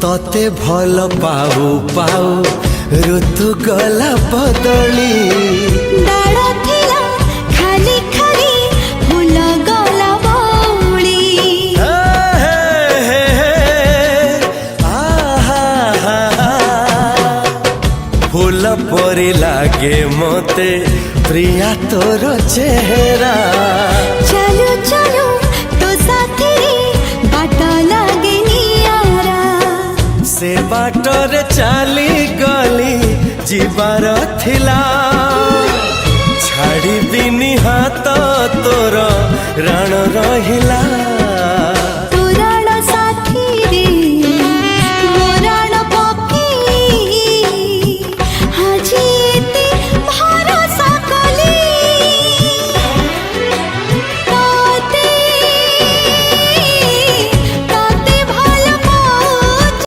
तते भल पाऊ पाऊ ऋतु गला बदली डाळ थिला खाली खाली फूल गला बौली फूल परी लागे मते प्रिया तोर चेहरा चलो चलो तो साथी बाट लागे नियारा से बाटरे चली गली जीवार थिला छाड़ी बिनी हाथ तोर राण रहिला।